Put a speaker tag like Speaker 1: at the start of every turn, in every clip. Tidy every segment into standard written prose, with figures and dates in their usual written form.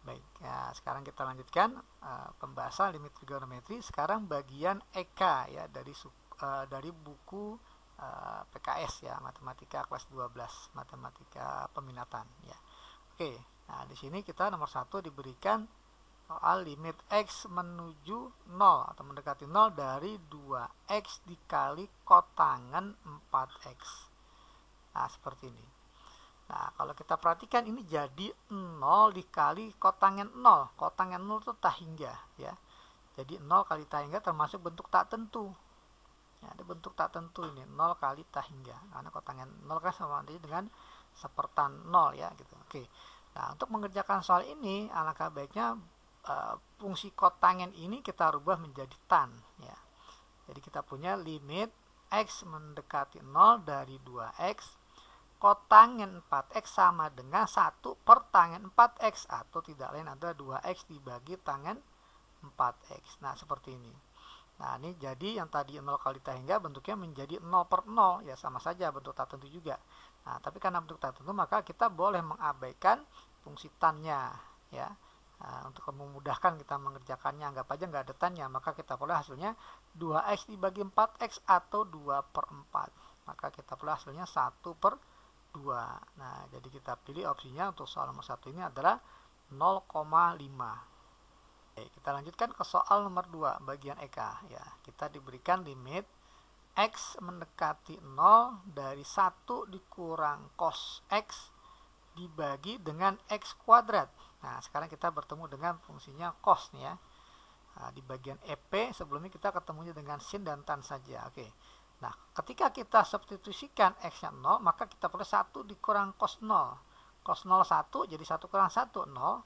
Speaker 1: Baik, ya, sekarang kita lanjutkan pembahasan limit trigonometri. Sekarang bagian EK ya dari buku PKS ya, Matematika kelas 12, Matematika Peminatan ya. Oke, nah di sini kita nomor 1 diberikan soal limit X menuju 0 atau mendekati 0 dari 2X dikali kotangan 4X. Nah, seperti ini. Nah, kalau kita perhatikan ini jadi 0 dikali kotangen 0. Kotangen 0 itu tak hingga ya. Jadi 0 kali tak hingga termasuk bentuk tak tentu. Ya, ada bentuk tak tentu ini 0 kali tak hingga. Karena kotangen 0 kan sama dengan sepertan 0 ya gitu. Oke. Nah, untuk mengerjakan soal ini alangkah baiknya fungsi kotangen ini kita rubah menjadi tan ya. Jadi kita punya limit X mendekati 0 dari 2X kotangen 4X sama dengan 1 per tangen 4X atau tidak lain adalah 2X dibagi tangen 4X. Nah, seperti ini. Nah, ini jadi yang tadi 0 kali tak hingga bentuknya menjadi 0 per 0. Ya, sama saja bentuk tak tentu juga. Nah, tapi karena bentuk tak tentu maka kita boleh mengabaikan fungsi tannya. Ya. Nah, untuk memudahkan kita mengerjakannya, anggap aja nggak ada tannya, maka kita boleh hasilnya 2X dibagi 4X atau 2 per 4. Maka kita boleh hasilnya 1 per 2. Nah, jadi kita pilih opsinya untuk soal nomor 1 ini adalah 0,5. Oke, kita lanjutkan ke soal nomor 2 bagian EK ya. Kita diberikan limit X mendekati 0 dari 1 dikurang cos X dibagi dengan X kuadrat. Nah, sekarang kita bertemu dengan fungsinya cos nih ya. Nah, di bagian EP sebelumnya kita ketemunya dengan sin dan tan saja. Oke. Nah, ketika kita substitusikan X-nya 0, maka kita perlu 1 dikurang cos 0. Cos 0 1, jadi 1 kurang 1, 0.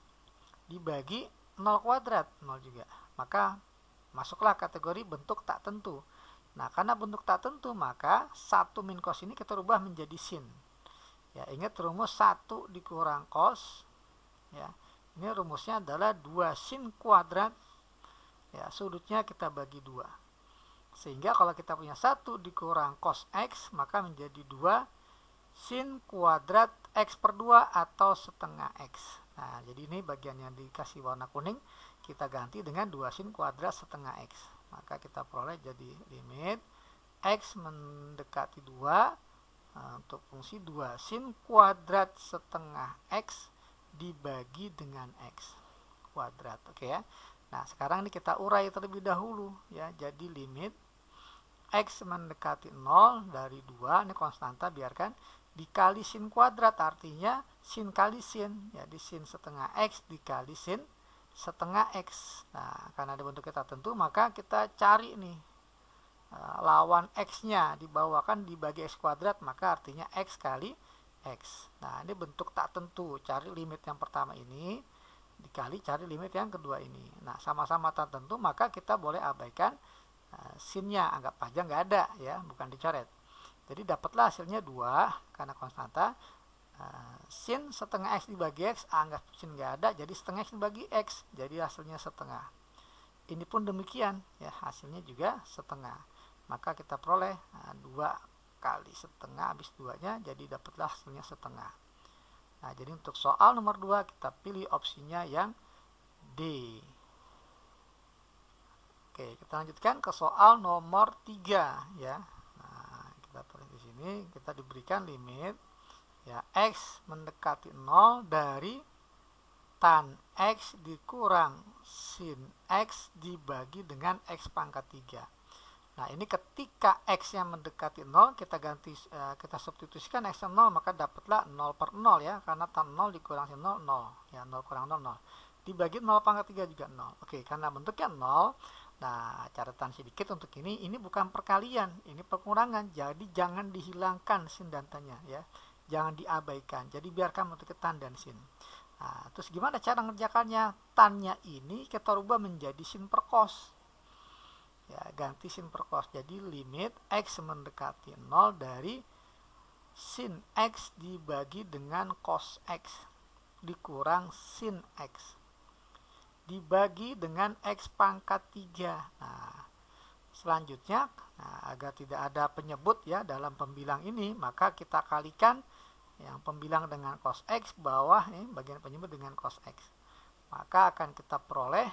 Speaker 1: Dibagi 0 kuadrat, 0 juga. Maka masuklah kategori bentuk tak tentu. Nah, karena bentuk tak tentu, maka 1 min cos ini kita rubah menjadi sin. Ya, ingat rumus 1 dikurang cos. Ya, ini rumusnya adalah 2 sin kuadrat. Ya, sudutnya kita bagi 2. Sehingga kalau kita punya 1 dikurang cos X, maka menjadi 2 sin kuadrat X per 2 atau setengah X. Nah, jadi ini bagian yang dikasih warna kuning, kita ganti dengan 2 sin kuadrat setengah X. Maka kita peroleh jadi limit X mendekati 2 untuk fungsi 2 sin kuadrat setengah X dibagi dengan X kuadrat. Oke ya. Nah, sekarang ini kita urai terlebih dahulu ya. Jadi limit X mendekati 0 dari 2, ini konstanta biarkan, dikali sin kuadrat, artinya sin kali sin, jadi sin setengah X dikali sin setengah X. Nah, karena ada bentuk kita tentu, maka kita cari nih lawan X-nya, dibawakan dibagi X kuadrat, maka artinya X kali X. Nah, ini bentuk tak tentu, cari limit yang pertama ini, dikali cari limit yang kedua ini. Nah, sama-sama tak tentu, maka kita boleh abaikan sinnya, anggap aja nggak ada ya, bukan dicoret. Jadi dapatlah hasilnya 2 karena konstanta. Sin setengah X dibagi X, anggap sin nggak ada, jadi setengah X dibagi X, jadi hasilnya setengah. Ini pun demikian ya, hasilnya juga setengah. Maka kita peroleh 2 kali setengah habis 2-nya, jadi dapatlah hasilnya setengah. Nah, jadi untuk soal nomor 2 kita pilih opsinya yang D. Oke, kita lanjutkan ke soal nomor 3 ya. Nah, kita tulis di sini, kita diberikan limit ya X mendekati 0 dari tan X dikurang sin X dibagi dengan X pangkat 3. Nah, ini ketika X yang mendekati 0, kita ganti, kita substitusikan X 0, maka dapatlah 0 per 0 ya, karena tan 0 dikurang sin 0, 0 ya, 0 kurang 0, 0 dibagi 0 pangkat 3 juga 0. Oke, karena bentuknya 0. Nah, catatan sedikit untuk ini bukan perkalian, ini pengurangan. Jadi jangan dihilangkan sin dan tannya ya. Jangan diabaikan. Jadi biarkan bentuknya tan dan sin. Nah, terus gimana cara mengerjakannya? Tannya ini kita rubah menjadi sin per cos. Ya, ganti sin per cos. Jadi limit X mendekati 0 dari sin X dibagi dengan cos X dikurang sin X dibagi dengan X pangkat 3. Nah, selanjutnya, agar tidak ada penyebut ya dalam pembilang ini, maka kita kalikan yang pembilang dengan cos X, bawah bagian penyebut dengan cos X. maka akan kita peroleh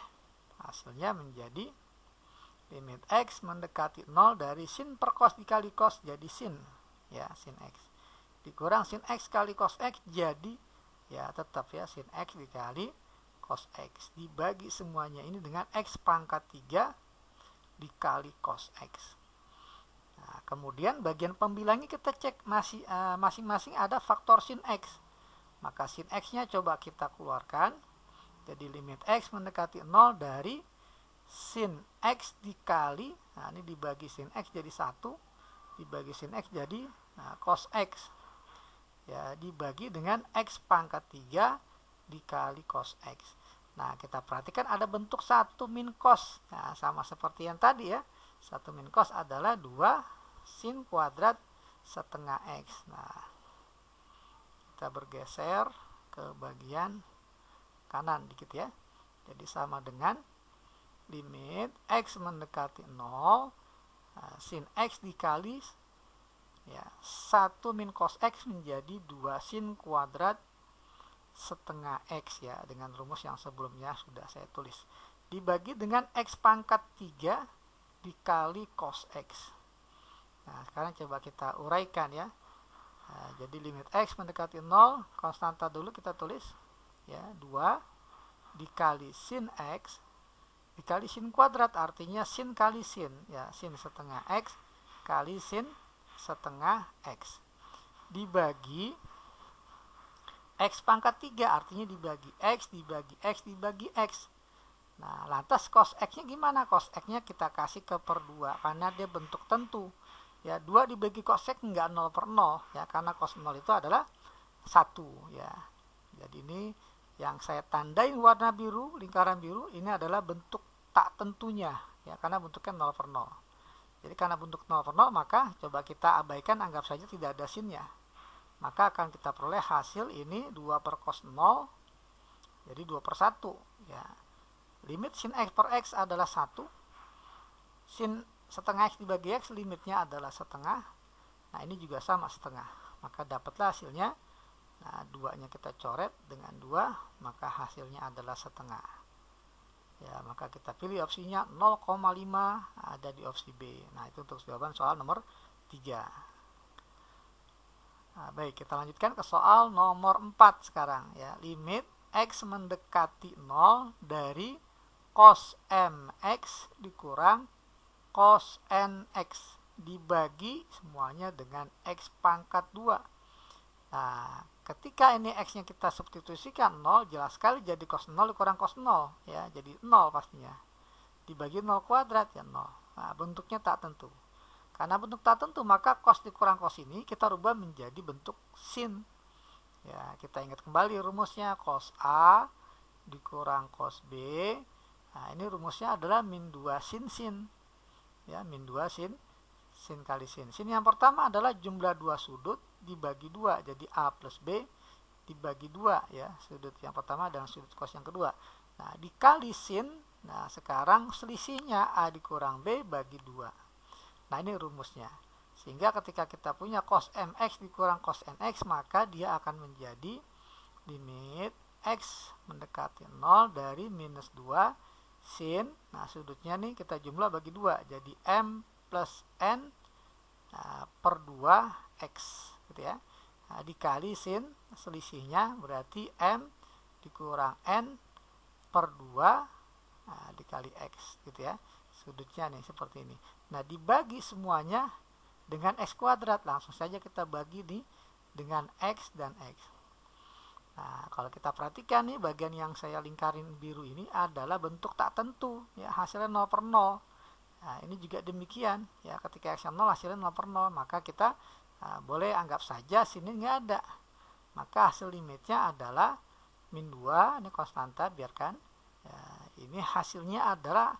Speaker 1: hasilnya menjadi limit X mendekati 0 dari sin per cos dikali cos jadi sin, ya, sin X dikurang sin X kali cos X jadi, ya, tetap ya, sin X dikali cos X dibagi semuanya ini dengan X pangkat 3 dikali cos X. Nah, kemudian bagian pembilangnya kita cek masing-masing ada faktor sin X, maka sin X nya coba kita keluarkan, jadi limit X mendekati 0 dari sin X dikali, nah ini dibagi sin X jadi 1, dibagi sin X jadi cos X, ya, dibagi dengan X pangkat 3 dikali cos X. Nah, kita perhatikan ada bentuk 1 min cos, nah, sama seperti yang tadi ya, 1 min cos adalah 2 sin kuadrat setengah X. Nah, kita bergeser ke bagian kanan dikit ya, jadi sama dengan limit X mendekati 0, sin X dikali, ya, 1 min cos X menjadi 2 sin kuadrat setengah X, ya, dengan rumus yang sebelumnya sudah saya tulis, dibagi dengan X pangkat 3 dikali cos X. Nah, sekarang coba kita uraikan ya. Nah, jadi limit X mendekati 0, konstanta dulu kita tulis, ya, 2 dikali sin X dikali sin kuadrat, artinya sin kali sin, ya, sin setengah X kali sin setengah X dibagi X pangkat 3, artinya dibagi X dibagi X dibagi X. Nah, lantas cos X nya gimana? Cos X nya kita kasih ke per 2 karena dia bentuk tentu, ya, 2 dibagi cos X enggak 0 per 0, ya, karena cos 0 itu adalah 1, ya. Jadi ini yang saya tandain warna biru, lingkaran biru, ini adalah bentuk tak tentunya, ya, karena bentuknya 0 per 0. Jadi karena bentuk 0 per 0, maka coba kita abaikan, anggap saja tidak ada sinnya. Maka akan kita peroleh hasil ini 2 per cos 0, jadi 2 per 1. Ya. Limit sin X per X adalah 1. Sin setengah X dibagi X, limitnya adalah setengah. Nah, ini juga sama setengah. Maka dapatlah hasilnya. Nah, 2-nya kita coret dengan 2, maka hasilnya adalah setengah. Ya, maka kita pilih opsinya 0,5, ada di opsi B. Nah, itu untuk jawaban soal nomor 3. Nah, baik, kita lanjutkan ke soal nomor 4 sekarang ya. Limit X mendekati 0 dari cos MX dikurang cos NX dibagi semuanya dengan X pangkat 2. Nah, ketika ini X-nya kita substitusikan 0, jelas sekali jadi cos 0 dikurang cos 0, ya, jadi 0 pastinya. Dibagi 0 kuadrat, ya, 0. Nah, bentuknya tak tentu. Karena bentuk tak tentu, maka cos dikurang cos ini kita rubah menjadi bentuk sin. Ya, kita ingat kembali rumusnya, cos A dikurang cos B. Nah, ini rumusnya adalah min 2 sin sin. Ya, min 2 sin kali sin. Sin yang pertama adalah jumlah 2 sudut dibagi 2, jadi A plus B dibagi 2, ya, sudut yang pertama dan sudut cos yang kedua. Nah, dikali sin, nah sekarang selisihnya A dikurang B bagi 2. Nah, ini rumusnya. Sehingga ketika kita punya cos MX dikurang cos NX, maka dia akan menjadi limit X mendekati 0 dari minus 2 sin, nah sudutnya nih kita jumlah bagi 2, jadi M plus N per 2 X, gitu ya. Nah, dikali sin, selisihnya berarti M dikurang N per 2 dikali X, gitu ya. Sudutnya nih seperti ini. Nah, dibagi semuanya dengan X kuadrat, langsung saja kita bagi nih dengan X dan X. Nah, kalau kita perhatikan nih, bagian yang saya lingkarin biru ini adalah bentuk tak tentu, ya, hasilnya 0 per 0. Nah, ini juga demikian, ya, ketika X 0 hasilnya 0 per 0, maka kita boleh anggap saja sini nggak ada. Maka hasil limitnya adalah min 2, ini konstanta, biarkan. Ya, ini hasilnya adalah,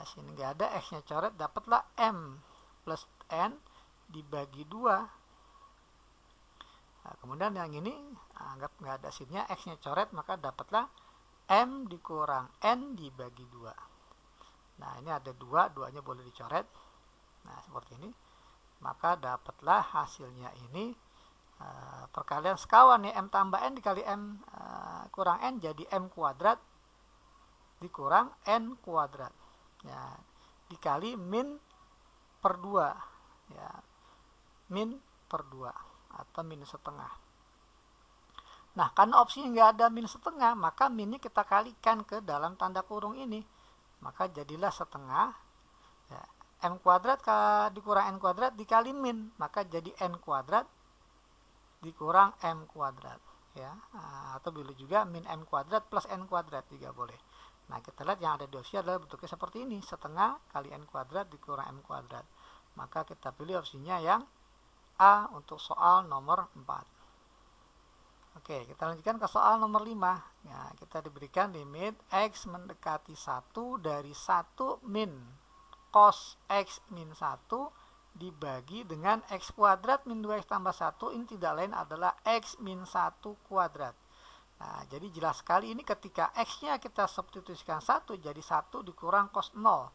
Speaker 1: sini nggak ada, X-nya coret, dapatlah M plus N dibagi 2. Nah, kemudian yang ini anggap nggak ada sinnya, X-nya coret, maka dapatlah M dikurang N dibagi 2. Nah, ini ada 2, 2-nya boleh dicoret. Nah, seperti ini. Maka dapatlah hasilnya ini perkalian sekawan ya, M tambah N dikali M kurang N jadi M kuadrat dikurang n kuadrat. Ya, dikali min per 2. Ya, min per 2 atau minus setengah. Nah, karena opsinya nggak ada minus setengah, maka minnya kita kalikan ke dalam tanda kurung ini. Maka jadilah setengah. Ya, m kuadrat dikurang n kuadrat dikali min, maka jadi n kuadrat dikurang m kuadrat. Ya, atau boleh juga min m kuadrat plus n kuadrat juga boleh. Nah, kita lihat yang ada di opsi adalah bentuknya seperti ini, setengah kali n kuadrat dikurang m kuadrat. Maka kita pilih opsinya yang A untuk soal nomor 4. Oke, kita lanjutkan ke soal nomor 5. Ya, kita diberikan limit X mendekati 1 dari 1 min cos X min 1 dibagi dengan X kuadrat min 2X tambah 1. Ini tidak lain adalah X min 1 kuadrat. Nah, jadi jelas sekali ini ketika X-nya kita substitusikan 1, jadi 1 dikurang cos 0.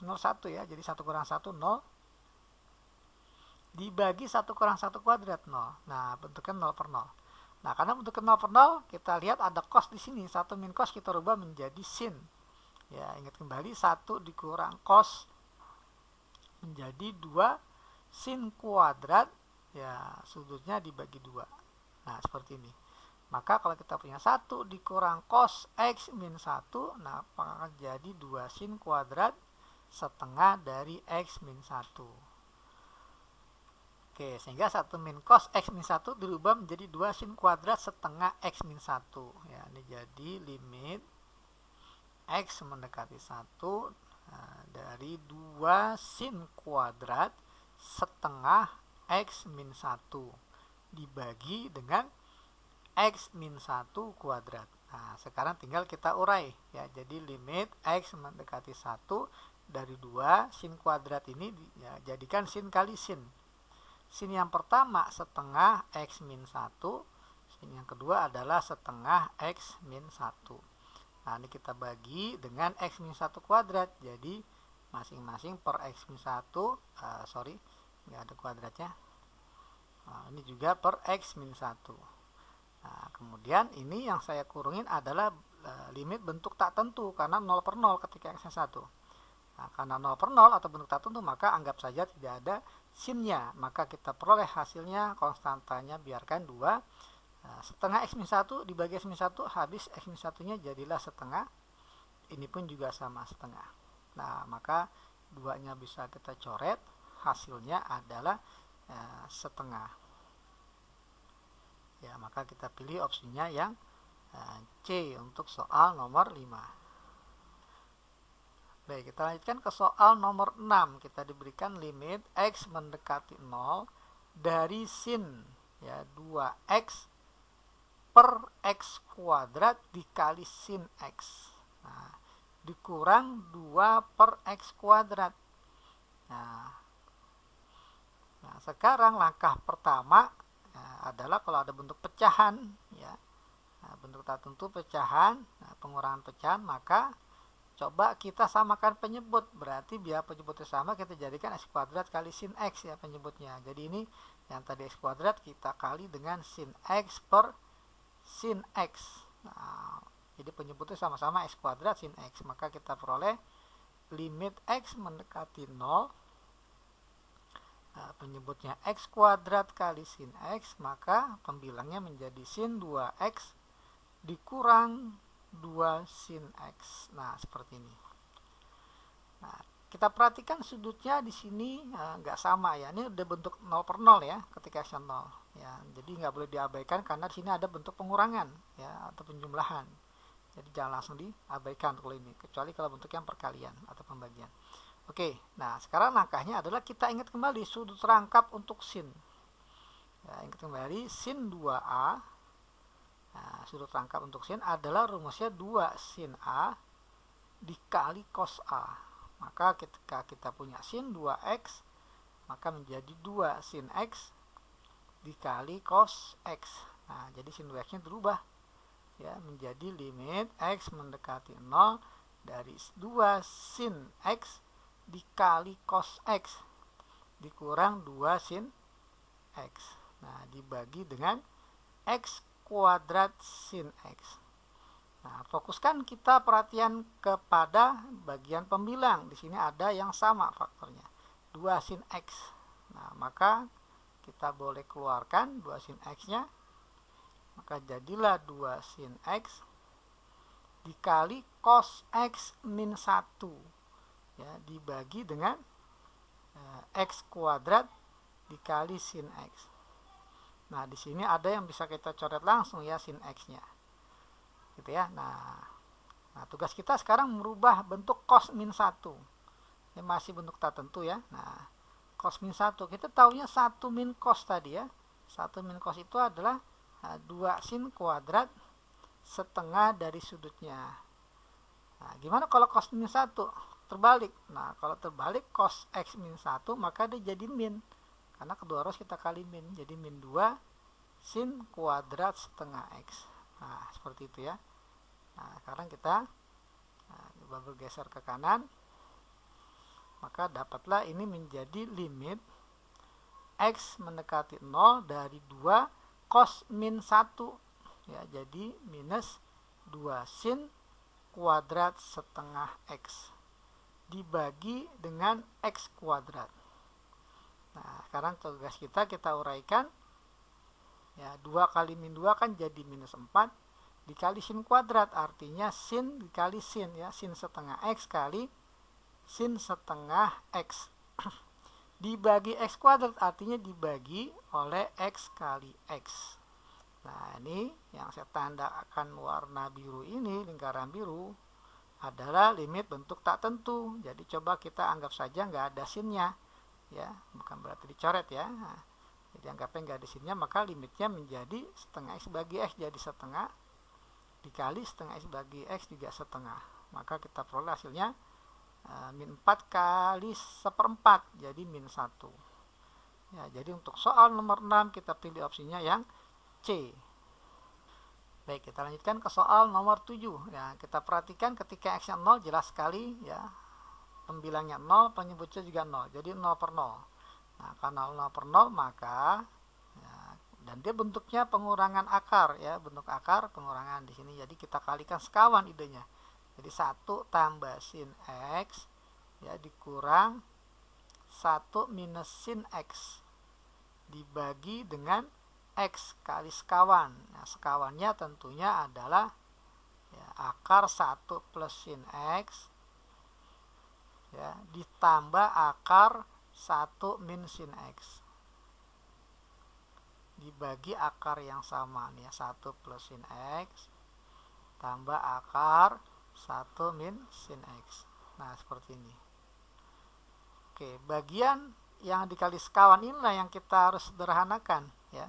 Speaker 1: 0, 1 ya, jadi 1 kurang 1, 0. Dibagi 1 kurang 1 kuadrat, 0. Nah, bentuknya 0 per 0. Nah, karena bentuknya 0 per 0, kita lihat ada cos di sini. 1 min cos kita rubah menjadi sin. Ya, ingat kembali 1 dikurang cos menjadi 2 sin kuadrat. Ya, sudutnya dibagi 2. Nah, seperti ini. Maka kalau kita punya 1 dikurang cos X min 1, nah, maka jadi 2 sin kuadrat setengah dari X min 1. Oke, sehingga 1 min cos X min 1 dirubah menjadi 2 sin kuadrat setengah X min 1. Ya, ini jadi limit X mendekati 1 dari 2 sin kuadrat setengah X min 1 dibagi dengan X min 1 kuadrat. Nah, sekarang tinggal kita urai. Ya, jadi limit X mendekati 1 dari 2 sin kuadrat ini ya, jadikan sin kali sin. Sin yang pertama setengah X min 1. Sin yang kedua adalah setengah X min 1. Nah, ini kita bagi dengan X min 1 kuadrat. Jadi, masing-masing per X min 1. Sorry, nggak ada kuadratnya. Nah, ini juga per X min 1. Nah, kemudian ini yang saya kurungin adalah limit bentuk tak tentu. Karena 0 per 0 ketika X min 1. Nah, karena 0 per 0 atau bentuk tak tentu, maka anggap saja tidak ada sinnya. Maka kita peroleh hasilnya, konstantanya biarkan 2. Setengah X min 1 dibagi X min 1, habis X min 1 nya jadilah setengah. Ini pun juga sama setengah. Nah, maka 2 nya bisa kita coret, hasilnya adalah setengah. Ya, maka kita pilih opsinya yang C untuk soal nomor 5. Baik, kita lanjutkan ke soal nomor 6. Kita diberikan limit X mendekati 0 dari sin ya 2X per X kuadrat dikali sin X. Nah, dikurang 2 per X kuadrat. Nah, sekarang langkah pertama adalah kalau ada bentuk pecahan ya. Nah, bentuk tak tentu pecahan, pengurangan pecahan, maka coba kita samakan penyebut. Berarti biar penyebutnya sama, kita jadikan X kuadrat kali sin X ya penyebutnya. Jadi ini yang tadi X kuadrat kita kali dengan sin X per sin X. Nah, jadi penyebutnya sama-sama X kuadrat sin X. Maka kita peroleh limit X mendekati 0. Nah, penyebutnya X kuadrat kali sin X. Maka pembilangnya menjadi sin 2X dikurang 2 sin X. Nah, seperti ini. Nah, kita perhatikan sudutnya di sini nggak sama ya. Ini udah bentuk 0 per 0 ya, ketika X 0 ya. Jadi nggak boleh diabaikan karena di sini ada bentuk pengurangan ya atau penjumlahan. Jadi jangan langsung diabaikan kalau ini, kecuali kalau bentuk yang perkalian atau pembagian. Oke, nah sekarang langkahnya adalah kita ingat kembali sudut rangkap untuk sin. Ya, ingat kembali sin 2A. Nah, sudut rangkap untuk sin adalah rumusnya 2 sin A dikali cos A. Maka ketika kita punya sin 2X, maka menjadi 2 sin X dikali cos X. Nah, jadi sin 2X nya berubah ya, menjadi limit X mendekati 0 dari 2 sin X dikali cos X dikurang 2 sin X. Nah, dibagi dengan X kuadrat sin X. Nah, fokuskan kita perhatian kepada bagian pembilang. Di sini ada yang sama faktornya, 2 sin X. Nah, maka kita boleh keluarkan 2 sin X-nya. Maka jadilah 2 sin X dikali cos X min 1. Ya, dibagi dengan X kuadrat dikali sin X. Nah, di sini ada yang bisa kita coret langsung ya, sin X-nya. Gitu ya. Nah, tugas kita sekarang merubah bentuk cos min 1. Ini masih bentuk tak tentu ya. Nah, cos min 1, kita tahunya 1 min cos tadi ya. 1 min cos itu adalah 2 sin kuadrat setengah dari sudutnya. Nah, gimana kalau cos min 1? Terbalik. Nah, kalau terbalik cos X min 1, maka dia jadi min. Karena kedua ruas kita kali min. Jadi min 2 sin kuadrat setengah X. Nah, seperti itu ya. Nah, sekarang kita coba bergeser ke kanan. Maka dapatlah ini menjadi limit X mendekati 0 dari 2 cos min 1. Ya, jadi minus 2 sin kuadrat setengah X dibagi dengan X kuadrat. Nah, sekarang tugas kita uraikan. Ya, 2 kali min 2 kan jadi minus 4 dikali sin kuadrat, artinya sin dikali sin ya, sin setengah X kali sin setengah X dibagi X kuadrat, artinya dibagi oleh X kali X. Nah, ini yang saya tandakan warna biru ini, lingkaran biru, adalah limit bentuk tak tentu. Jadi coba kita anggap saja nggak ada sinnya ya, bukan berarti dicoret ya. Nah, jadi anggapnya nggak ada sinnya, maka limitnya menjadi setengah X bagi X, jadi setengah dikali setengah X bagi X juga setengah. Maka kita peroleh hasilnya min 4 kali 1/4, jadi min 1 ya. Jadi untuk soal nomor 6 kita pilih opsinya yang C. Baik, kita lanjutkan ke soal nomor 7 ya. Kita perhatikan ketika X-nya 0, jelas sekali ya, pembilangnya 0, penyebutnya juga 0, jadi 0 per 0. Nah, karena 0 per 0 maka ya, dan dia bentuknya pengurangan akar ya, bentuk akar pengurangan di sini. Jadi kita kalikan sekawan idenya. Jadi 1 tambah sin X ya dikurang 1 minus sin X dibagi dengan X kali sekawan. Nah, sekawannya tentunya adalah ya, akar 1 plus sin X ya, ditambah akar 1 min sin X dibagi akar yang sama nih ya, 1 plus sin X tambah akar 1 min sin X. Nah, seperti ini. Oke, bagian yang dikali sekawan inilah yang kita harus sederhanakan ya.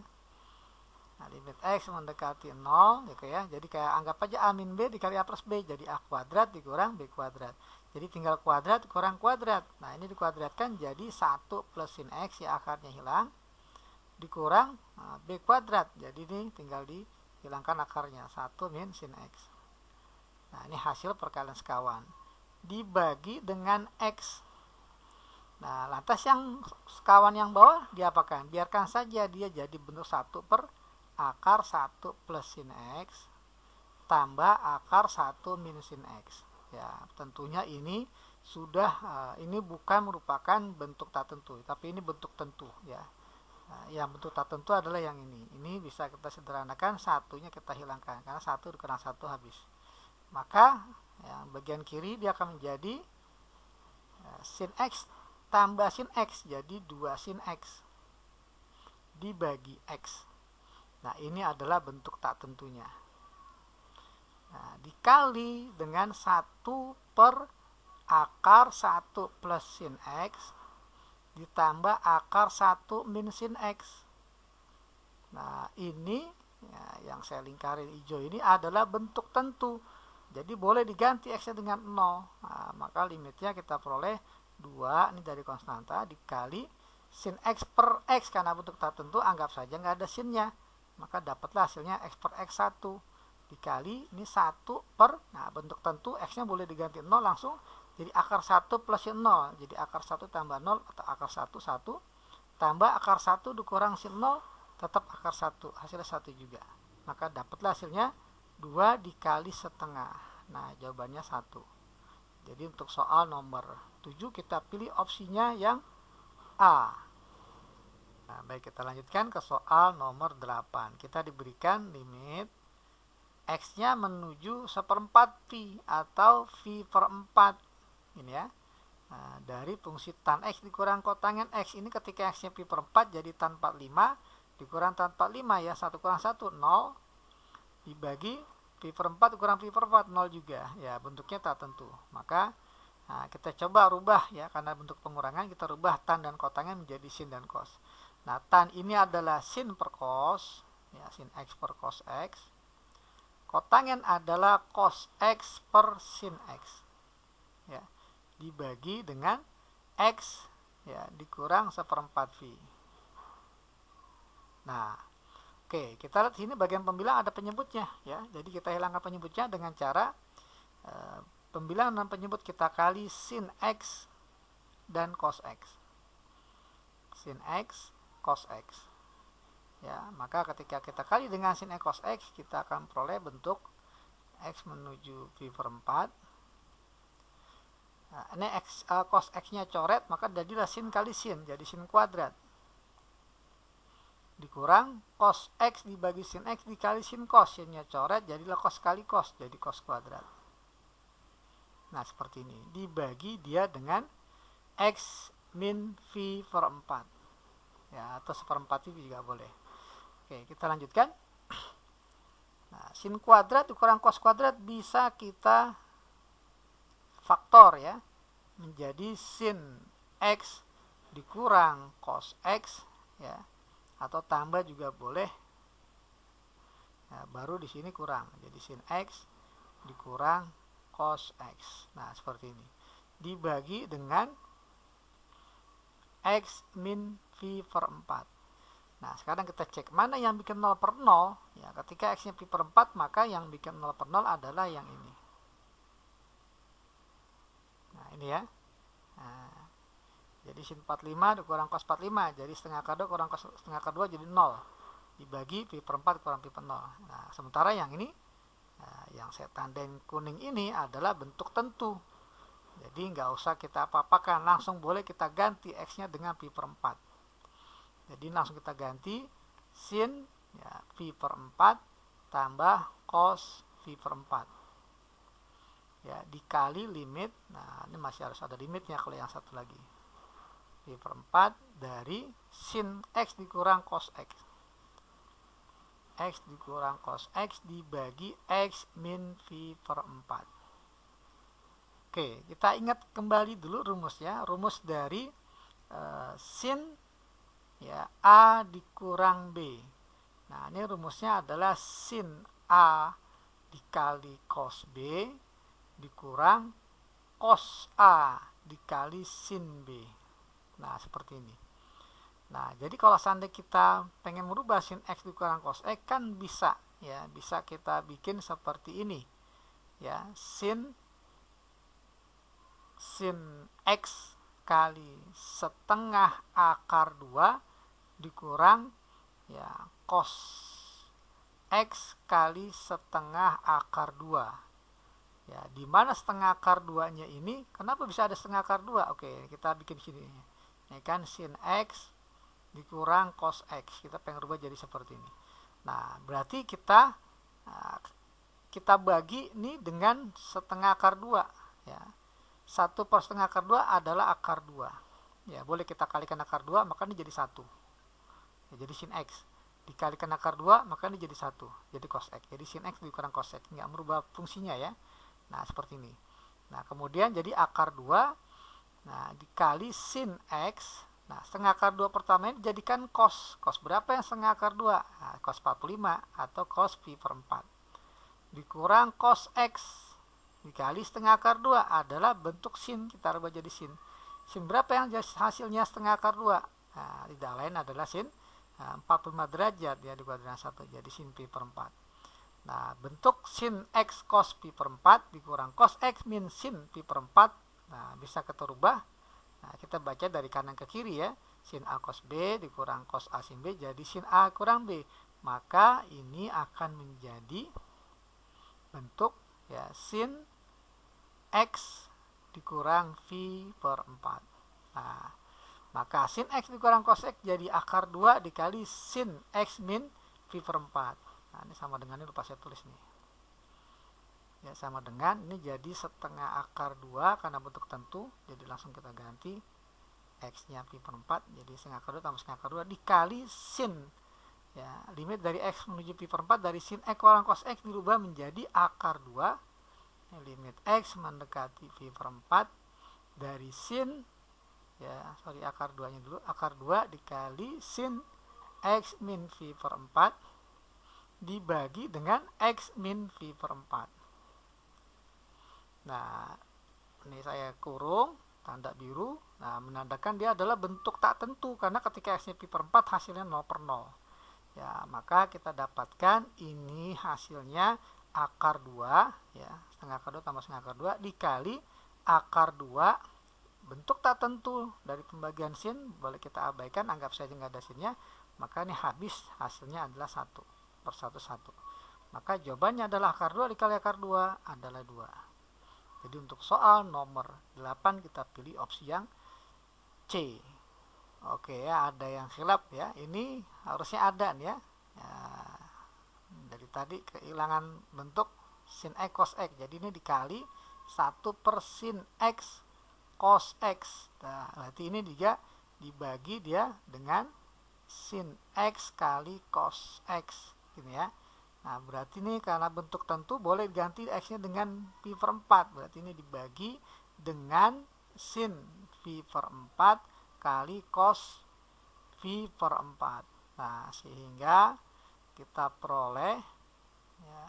Speaker 1: Nah, limit X mendekati 0 gitu ya. Jadi kayak anggap aja A min B dikali A plus B, jadi A kuadrat dikurang B kuadrat. Jadi tinggal kuadrat kurang kuadrat. Nah, ini dikuadratkan jadi 1 plus sin X ya, akarnya hilang, dikurang B kuadrat. Jadi ini tinggal dihilangkan akarnya, 1 min sin X. Nah, ini hasil perkalian sekawan dibagi dengan X. Nah, lantas yang sekawan yang bawah diapakan? Biarkan saja dia jadi bentuk 1 per akar 1 plus sin X tambah akar 1 min sin X. Ya, tentunya ini sudah ini bukan merupakan bentuk tak tentu, tapi ini bentuk tentu ya. Nah, yang bentuk tak tentu adalah yang ini. Ini bisa kita sederhanakan, satunya kita hilangkan karena 1 dikurang 1 habis. Maka yang bagian kiri dia akan menjadi sin X tambah sin X, jadi 2 sin X dibagi X. Nah, ini adalah bentuk tak tentunya. Nah, dikali dengan 1 per akar 1 plus sin X ditambah akar 1 min sin X. Nah, ini ya, yang saya lingkarin hijau ini adalah bentuk tentu. Jadi boleh diganti X-nya dengan 0. Nah, maka limitnya kita peroleh 2, ini dari konstanta, dikali sin X per X. Karena bentuk tak tentu, anggap saja nggak ada sinnya. Maka dapatlah hasilnya X per X1 dikali ini 1 per, nah bentuk tentu X-nya boleh diganti 0 langsung, jadi akar 1 plus 0. Jadi akar 1 tambah 0 atau akar 1, 1 tambah akar 1 dikurang sin 0, tetap akar 1, hasilnya 1 juga. Maka dapatlah hasilnya 2 dikali setengah. Nah, jawabannya 1. Jadi untuk soal nomor 7 kita pilih opsinya yang A. Nah, baik, kita lanjutkan ke soal nomor 8. Kita diberikan limit X-nya menuju 1/4 V atau V per 4. Ini ya. Nah, dari fungsi tan X dikurang kotangen X ini ketika X-nya pi per 4 jadi tan 45 dikurang tan 45 ya, 1 kurang 1 0 dibagi pi per 4 dikurang pi per 4 0 juga ya, bentuknya tak tentu. Maka kita coba rubah ya, karena bentuk pengurangan kita rubah tan dan kotangen menjadi sin dan cos. Nah, tan ini adalah sin per cos ya, sin X per cos X. Kotangen adalah cos X per sin X ya, dibagi dengan X ya dikurang 1/4 V. Nah, oke, kita lihat sini bagian pembilang ada penyebutnya ya. Jadi kita hilangkan penyebutnya dengan cara pembilang dan penyebut kita kali sin X dan cos X. Sin X, cos X. Ya, maka ketika kita kali dengan sin X cos X, kita akan peroleh bentuk X menuju pi per 4. Nah, ini cos X-nya coret, maka jadilah sin kali sin, jadi sin kuadrat. Dikurang cos X dibagi sin X dikali sin cos, sinnya coret, jadilah cos kali cos, jadi cos kuadrat. Nah, seperti ini. Dibagi dia dengan X min V per 4. Ya, atau 1/4 V juga boleh. Oke, kita lanjutkan. Nah, sin kuadrat dikurang cos kuadrat bisa kita faktor ya, menjadi sin X dikurang cos X ya, atau tambah juga boleh. Nah, baru di sini kurang, jadi sin X dikurang cos X. Nah, seperti ini. Dibagi dengan X min V per 4. Nah, sekarang kita cek mana yang bikin 0 per 0. Ya, ketika X-nya pi per 4, maka yang bikin 0 per 0 adalah yang ini. Nah, ini ya. Nah, jadi sin 45 dikurang cos 45. Jadi setengah akar 2 kurang cos setengah akar 2 jadi 0. Dibagi pi per 4 kurang pi per 0. Nah, sementara yang ini, yang saya tandain kuning ini adalah bentuk tentu. Jadi nggak usah kita apa-apakan, langsung boleh kita ganti X-nya dengan pi per 4. Jadi langsung kita ganti sin ya, pi per 4 tambah cos pi per 4 ya, dikali limit. Nah, ini masih harus ada limitnya kalau yang satu lagi, pi per 4 dari sin X dikurang cos X. X dikurang cos X dibagi X min pi per 4. Oke, kita ingat kembali dulu rumusnya. Rumus dari sin ya, A dikurang B. Nah, ini rumusnya adalah sin A dikali cos B dikurang cos A dikali sin B. Nah, seperti ini. Nah, jadi kalau seandainya kita pengen merubah sin X dikurang cos X, kan bisa ya, bisa kita bikin seperti ini ya, sin X kali setengah akar 2 dikurang ya cos X kali setengah akar 2 ya, dimana setengah akar 2 nya ini, kenapa bisa ada setengah akar 2? Oke, kita bikin sini ini kan sin X dikurang cos X, kita pengen rubah jadi seperti ini. Nah, berarti kita bagi ini dengan setengah akar 2 ya, 1 per setengah akar 2 adalah akar 2 ya, boleh kita kalikan akar 2, maka ini jadi 1 ya, jadi sin X dikalikan akar 2, maka ini jadi 1, jadi cos X. Jadi sin X dikurang cos X, nggak merubah fungsinya ya. Nah, seperti ini. Nah, kemudian jadi akar 2 nah dikali sin X. Nah, setengah akar 2 pertama ini jadikan cos. Cos berapa yang setengah akar 2? Nah, cos 45 atau cos pi per 4 dikurang cos X dikali setengah akar 2 adalah bentuk sin, kita rubah jadi sin. Sin berapa yang hasilnya setengah akar 2? Nah, tidak lain adalah sin 45 derajat ya, dikuadrat 1, jadi sin pi per 4. Nah, bentuk sin X cos pi per 4 dikurang cos X min sin pi per 4. Nah, bisa kita rubah. Nah, kita baca dari kanan ke kiri ya. Sin A cos B dikurang cos A sin B jadi sin A kurang B. Maka ini akan menjadi bentuk ya sin X dikurang V per 4. Nah, maka sin X dikurang cos X jadi akar 2 dikali sin X min V per 4. Nah, ini sama dengan ini lupa saya tulis nih. Ya, sama dengan ini jadi setengah akar 2 karena bentuk tentu. Jadi langsung kita ganti X-nya V per 4. Jadi setengah akar 2 tambah setengah akar 2 dikali sin. Ya, limit dari X menuju V per 4 dari sin X kurang cos X dirubah menjadi akar 2. Limit X mendekati V per 4 dari sin akar 2 nya dulu, akar 2 dikali sin X min V per 4 dibagi dengan X min V per 4. Nah, ini saya kurung tanda biru. Nah, menandakan dia adalah bentuk tak tentu karena ketika X-nya V per 4 hasilnya 0 per 0. Ya, maka kita dapatkan ini hasilnya akar 2 ya, setengah akar 2 tambah setengah akar 2 dikali akar 2 bentuk tak tentu dari pembagian sin, boleh kita abaikan, anggap saja nggak ada sinnya, maka ini habis hasilnya adalah 1 per 1 1. Maka jawabannya adalah akar 2 dikali akar 2 adalah 2. Jadi untuk soal nomor 8 kita pilih opsi yang C. Oke ya, ada yang khilaf ya. Ini harusnya ada nih ya. Dari tadi kehilangan bentuk sin X cos X. Jadi ini dikali 1 per sin X cos X. Nah, berarti ini juga dibagi dia dengan sin X kali cos X. Gini ya. Nah, berarti ini karena bentuk tentu boleh diganti X-nya dengan V per 4. Berarti ini dibagi dengan sin V per 4 kali cos V per 4. Nah, sehingga kita peroleh ya,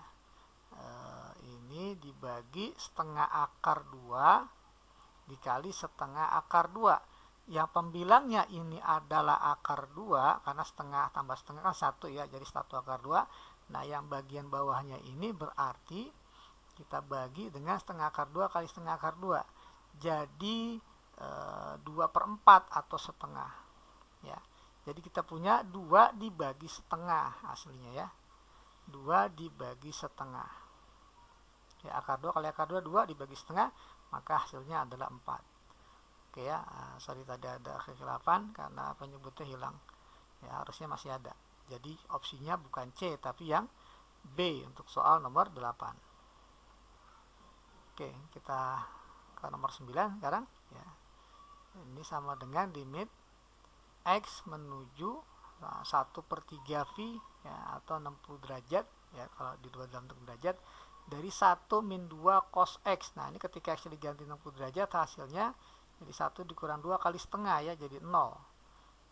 Speaker 1: ini dibagi setengah akar 2 dikali setengah akar 2. Yang pembilangnya ini adalah akar 2 karena setengah tambah setengah kan 1 ya, jadi 1 akar 2. Nah, yang bagian bawahnya ini berarti kita bagi dengan setengah akar 2 kali setengah akar 2. Jadi 2 per 4 atau setengah. Ya. Jadi kita punya 2 dibagi setengah hasilnya ya. 2 dibagi setengah. Ya, akar 2 kali akar 2, 2 dibagi setengah, maka hasilnya adalah 4. Oke ya, sorry tadi ada kekhilafan karena penyebutnya hilang. Ya, harusnya masih ada. Jadi opsinya bukan C tapi yang B untuk soal nomor 8. Oke, kita ke nomor 9 sekarang ya. Ini sama dengan limit X menuju 1 per 3 V ya, atau 60 derajat ya, kalau di dalam bentuk derajat dari 1 min 2 cos X. Nah, ini ketika X diganti 60 derajat hasilnya jadi 1 dikurang 2 kali setengah ya, jadi 0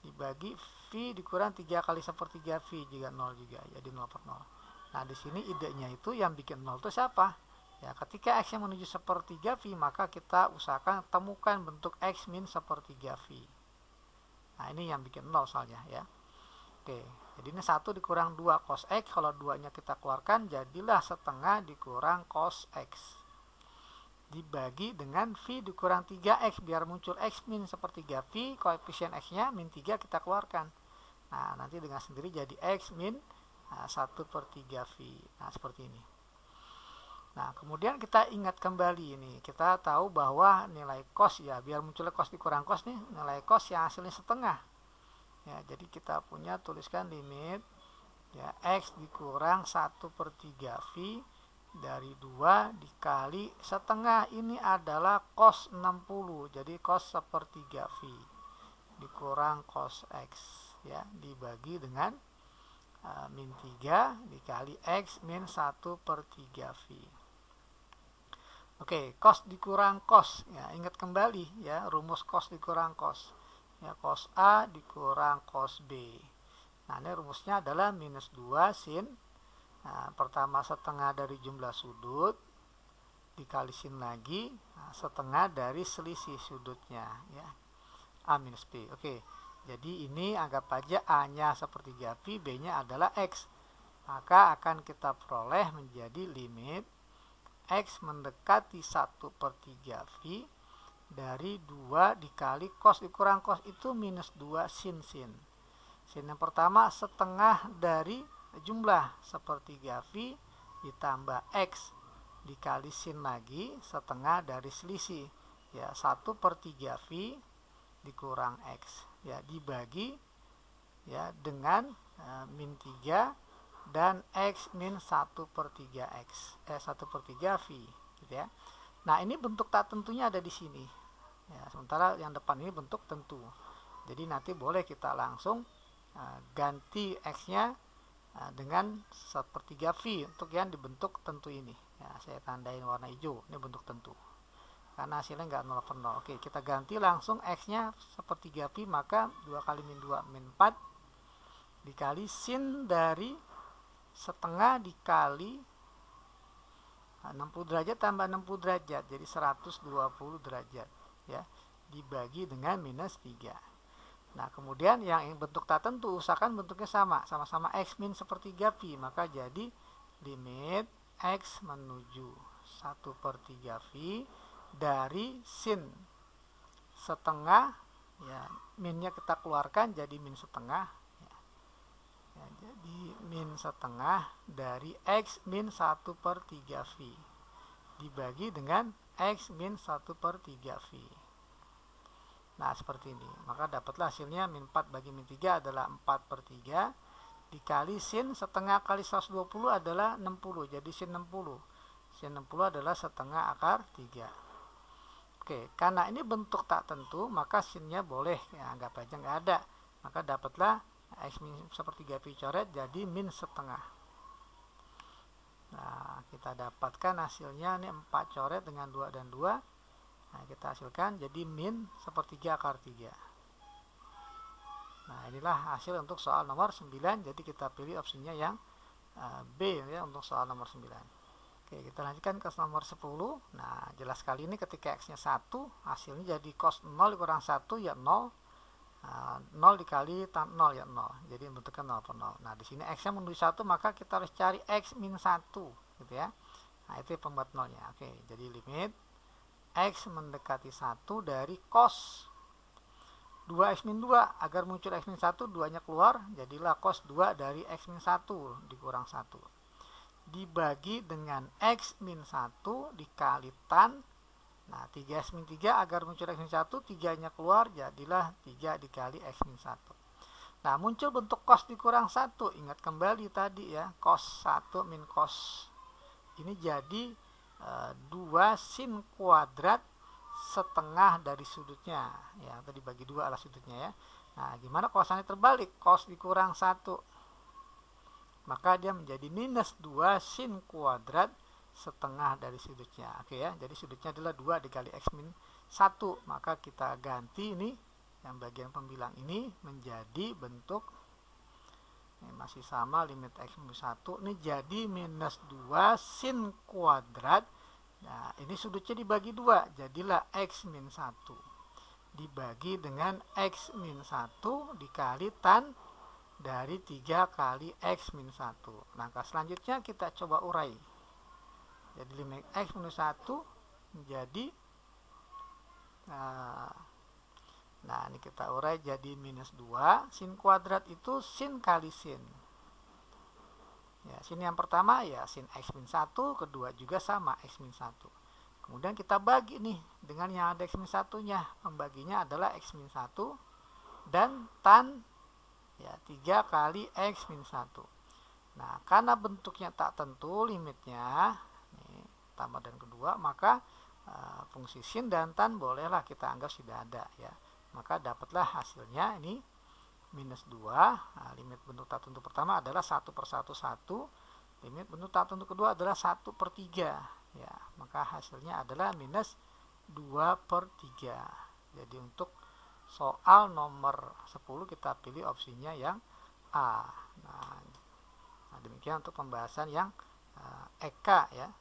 Speaker 1: dibagi V dikurang 3 kali 1/3 V juga 0 juga, jadi 0 per 0. Nah, di sini idenya itu yang bikin 0 itu siapa? Ya, ketika X yang menuju 1/3 V, maka kita usahakan temukan bentuk X min 1/3 V. Nah, ini yang bikin 0 soalnya ya. Oke, jadi ini 1 dikurang 2 cos X, kalau 2-nya kita keluarkan jadilah setengah dikurang cos X. Dibagi dengan V dikurang 3X, biar muncul X min 1/3 V, koefisien X-nya min 3 kita keluarkan. Nah, nanti dengan sendiri jadi X min 1/3 V. Nah, seperti ini. Nah, kemudian kita ingat kembali ini. Kita tahu bahwa nilai cos ya, biar munculnya cos dikurang cos nih, nilai cos yang hasilnya setengah. Ya, jadi kita punya tuliskan limit ya X dikurang 1/3 V dari 2 dikali setengah, ini adalah cos 60. Jadi cos 1/3 V dikurang cos X ya, dibagi dengan min 3 dikali X min 1/3 V. Oke, cos dikurang cos ya, ingat kembali ya rumus cos dikurang cos ya, cos A dikurang cos B. Nah, ini rumusnya adalah minus 2 sin pertama setengah dari jumlah sudut dikali sin lagi setengah dari selisih sudutnya ya, A minus B. Oke, jadi ini anggap aja A-nya 1/3 V, B-nya adalah X. Maka akan kita peroleh menjadi limit X mendekati 1/3 V dari 2 dikali cos dikurang cos itu minus 2 sin. Sin yang pertama setengah dari jumlah 1/3 V ditambah X dikali sin lagi setengah dari selisih, ya 1/3 V dikurang X, ya dibagi ya dengan min 3 dan X min 1/3 X 1/3 V gitu ya. Nah ini bentuk tak tentunya ada di sini ya, sementara yang depan ini bentuk tentu. Jadi nanti boleh kita langsung ganti X nya dengan 1/3 V untuk yang dibentuk tentu ini ya, saya tandain warna hijau, ini bentuk tentu karena hasilnya nggak 0/0. Oke, kita ganti langsung X nya 1/3V, maka 2 kali min 2 min 4 dikali sin dari setengah dikali 60 derajat tambah 60 derajat, jadi 120 derajat ya, dibagi dengan minus 3. Nah kemudian yang bentuk tak tentu usahakan bentuknya sama-sama X min 1/3V, maka jadi limit X menuju 1/3V dari sin setengah ya, minnya kita keluarkan jadi min setengah ya. Ya, jadi min setengah dari X min 1/3V dibagi dengan X min 1/3V. Nah seperti ini, maka dapatlah hasilnya min 4 bagi min 3 adalah 4/3 dikali sin setengah kali 120 adalah 60, jadi sin 60. Sin 60 adalah setengah akar 3. Oke, karena ini bentuk tak tentu, maka sinnya boleh ya, anggap aja nggak ada. Maka dapatlah X min 1/3V coret jadi min setengah. Nah, kita dapatkan hasilnya ini 4 coret dengan 2 dan 2. Nah, kita hasilkan jadi min 1/3 akar 3. Nah, inilah hasil untuk soal nomor 9. Jadi kita pilih opsinya yang B ya untuk soal nomor 9. Oke, kita lanjutkan ke nomor 10. Nah, jelas sekali ini ketika X-nya 1, hasilnya jadi cos 0 dikurang 1 ya 0. 0 dikali 0 ya 0. Jadi bentuknya 0/0. Nah, di sini X-nya menuju 1, maka kita harus cari X min 1 gitu ya. Nah, itu pembuat 0-nya. Oke, jadi limit X mendekati 1 dari cos 2X min 2. Agar muncul X min 1, 2-nya keluar, jadilah cos 2 dari X min 1 dikurang 1. Dibagi dengan X min 1 dikali tan. Nah 3X min 3 agar muncul X min 1, 3-nya keluar, jadilah 3 dikali X min 1. Nah muncul bentuk cos dikurang 1. Ingat kembali tadi ya, cos 1 min cos. Ini jadi 2 sin kuadrat setengah dari sudutnya ya, atau dibagi 2 lah sudutnya ya. Nah gimana kosannya terbalik, cos dikurang 1, maka dia menjadi minus 2 sin kuadrat setengah dari sudutnya. Oke ya, jadi sudutnya adalah 2 dikali X min 1. Maka kita ganti ini, yang bagian pembilang ini menjadi bentuk, ini masih sama limit X min 1, ini jadi minus 2 sin kuadrat. Nah ini sudutnya dibagi 2, jadilah X min 1 dibagi dengan X min 1 dikali tan dari 3 kali X min 1. Langkah selanjutnya kita coba urai. Jadi limit X minus 1 menjadi, nah ini kita urai jadi minus 2. Sin kuadrat itu sin kali sin. Ya, sin yang pertama ya sin X min 1, kedua juga sama X min 1. Kemudian kita bagi nih dengan yang ada X min 1-nya. Pembaginya adalah X min 1 dan tan ya 3 kali X min 1. Nah karena bentuknya tak tentu limitnya ini, tambah dan kedua, maka fungsi sin dan tan bolehlah kita anggap sudah ada ya. Maka dapatlah hasilnya ini minus 2. Nah, limit bentuk tak tentu pertama adalah 1/1 1. Limit bentuk tak tentu kedua adalah 1/3 ya. Maka hasilnya adalah minus 2/3. Jadi untuk soal nomor 10 kita pilih opsinya yang A. Nah demikian untuk pembahasan yang EK ya.